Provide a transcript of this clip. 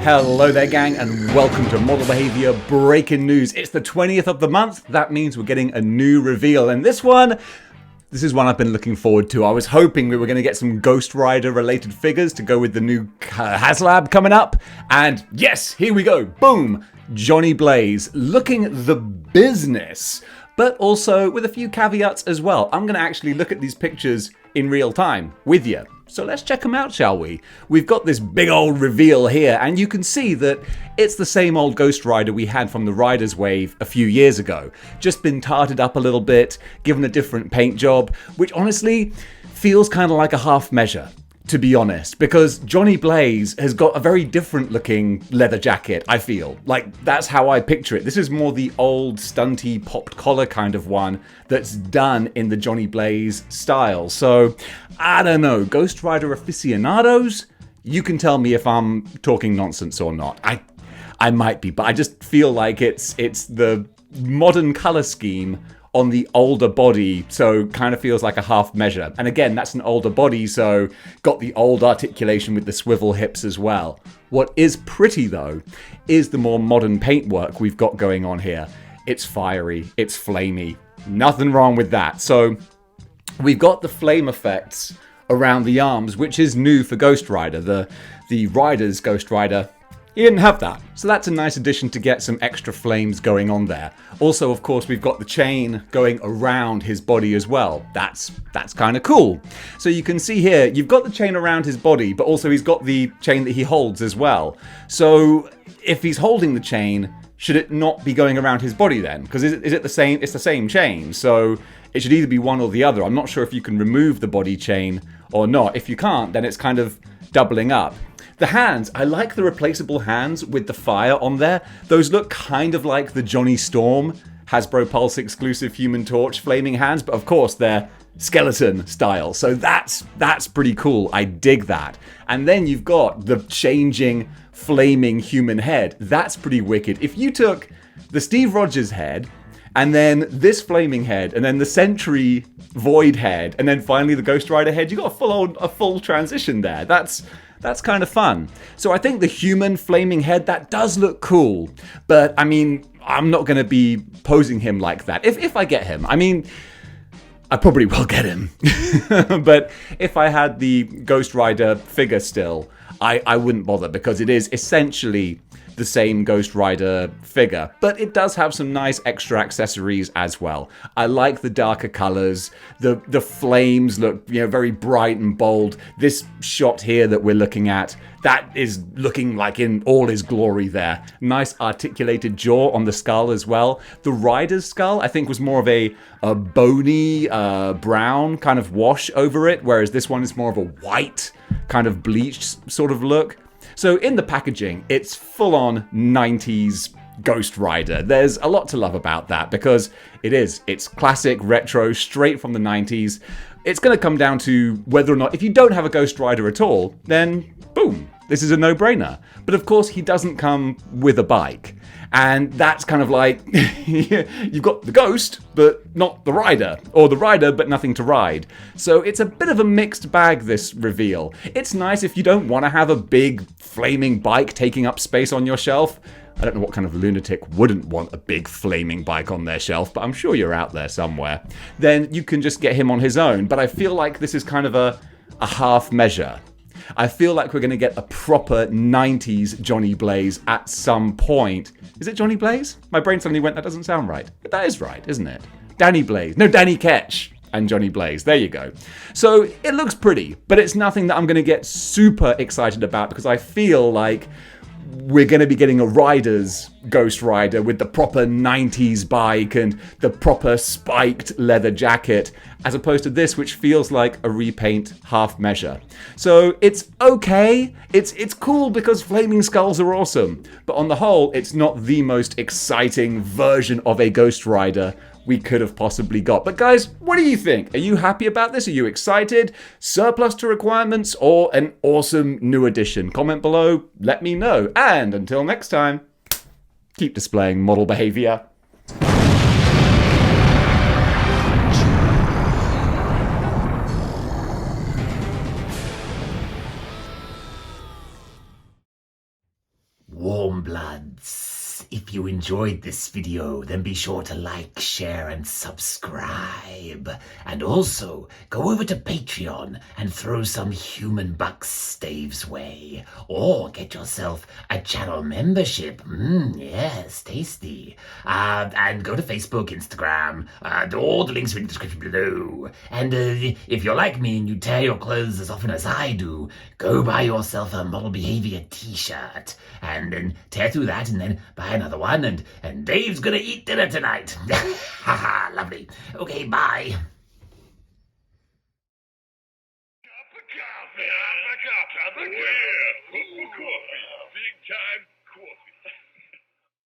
Hello there gang, and welcome to Model Behaviour Breaking News. It's the 20th of the month. That means we're getting a new reveal, and this is one I've been looking forward to. I was hoping we were going to get some Ghost Rider related figures to go with the new Haslab coming up, and yes, here we go. Boom! Johnny Blaze looking the business, but also with a few caveats as well. I'm going to actually look at these pictures in real time with you. So let's check them out, shall we? We've got this big old reveal here, and you can see that it's the same old Ghost Rider we had from the Riders Wave a few years ago. Just been tarted up a little bit, given a different paint job, which honestly feels kind of like a half measure, to be honest, because Johnny Blaze has got a very different looking leather jacket, I feel. Like, that's how I picture it. This is more the old stunty popped collar kind of one that's done in the Johnny Blaze style. So, I don't know, Ghost Rider aficionados, you can tell me if I'm talking nonsense or not. I might be, but I just feel like it's the modern color scheme on the older body, so kind of feels like a half measure. And again, that's an older body, so got the old articulation with the swivel hips as well. What is pretty though, is the more modern paintwork we've got going on here. It's fiery, it's flamey, nothing wrong with that. So we've got the flame effects around the arms, which is new for Ghost Rider. The Rider's Ghost Rider, he didn't have that. So that's a nice addition to get some extra flames going on there. Also, of course, we've got the chain going around his body as well. That's kind of cool. So you can see here, you've got the chain around his body, but also he's got the chain that he holds as well. So if he's holding the chain, should it not be going around his body then? Because is it the same? It's the same chain. So it should either be one or the other. I'm not sure if you can remove the body chain or not. If you can't, then it's kind of doubling up. The hands, I like the replaceable hands with the fire on there. Those look kind of like the Johnny Storm Hasbro Pulse exclusive Human Torch flaming hands, but of course they're skeleton style. So that's pretty cool. I dig that. And then you've got the changing flaming human head. That's pretty wicked. If you took the Steve Rogers head and then this flaming head and then the Sentry Void head and then finally the Ghost Rider head, you got a full transition there. That's kind of fun. So I think the human flaming head, that does look cool. But, I mean, I'm not going to be posing him like that. If I get him, I mean, I probably will get him. But if I had the Ghost Rider figure still, I wouldn't bother because it is essentially the same Ghost Rider figure, but it does have some nice extra accessories as well. I like the darker colors. The flames look, very bright and bold. This shot here that we're looking at, that is looking like in all his glory there. Nice articulated jaw on the skull as well. The Rider's skull, I think, was more of a bony brown kind of wash over it, whereas this one is more of a white kind of bleached sort of look. So in the packaging, it's full-on 90s Ghost Rider. There's a lot to love about that because it's classic, retro, straight from the 90s. It's going to come down to whether or not, if you don't have a Ghost Rider at all, then boom, this is a no-brainer. But of course, he doesn't come with a bike. And that's kind of like, you've got the Ghost, but not the Rider. Or the Rider, but nothing to ride. So it's a bit of a mixed bag, this reveal. It's nice if you don't want to have a big flaming bike taking up space on your shelf. I don't know what kind of lunatic wouldn't want a big flaming bike on their shelf, but I'm sure you're out there somewhere. Then you can just get him on his own. But I feel like this is kind of a half measure. I feel like we're going to get a proper 90s Johnny Blaze at some point. Is it Johnny Blaze? My brain suddenly went, that doesn't sound right. But that is right, isn't it? Danny Blaze. No, Danny Ketch and Johnny Blaze. There you go. So it looks pretty, but it's nothing that I'm going to get super excited about because I feel like we're going to be getting a Rider's Ghost Rider with the proper 90s bike and the proper spiked leather jacket, as opposed to this, which feels like a repaint half measure. So it's okay. It's cool because flaming skulls are awesome. But on the whole, it's not the most exciting version of a Ghost Rider we could have possibly got. But guys, what do you think? Are you happy about this? Are you excited? Surplus to requirements or an awesome new addition? Comment below, let me know. And until next time, keep displaying model behavior. Bloods. If you enjoyed this video, then be sure to like, share, and subscribe. And also, go over to Patreon and throw some human bucks Dave's way. Or get yourself a channel membership. Yes, tasty. And go to Facebook, Instagram. All the links are in the description below. And if you're like me and you tear your clothes as often as I do, go buy yourself a Model Behaviour t-shirt. And then tear through that and then buy another one. And Dave's gonna eat dinner tonight. Haha, lovely. Okay, bye. Cup of coffee.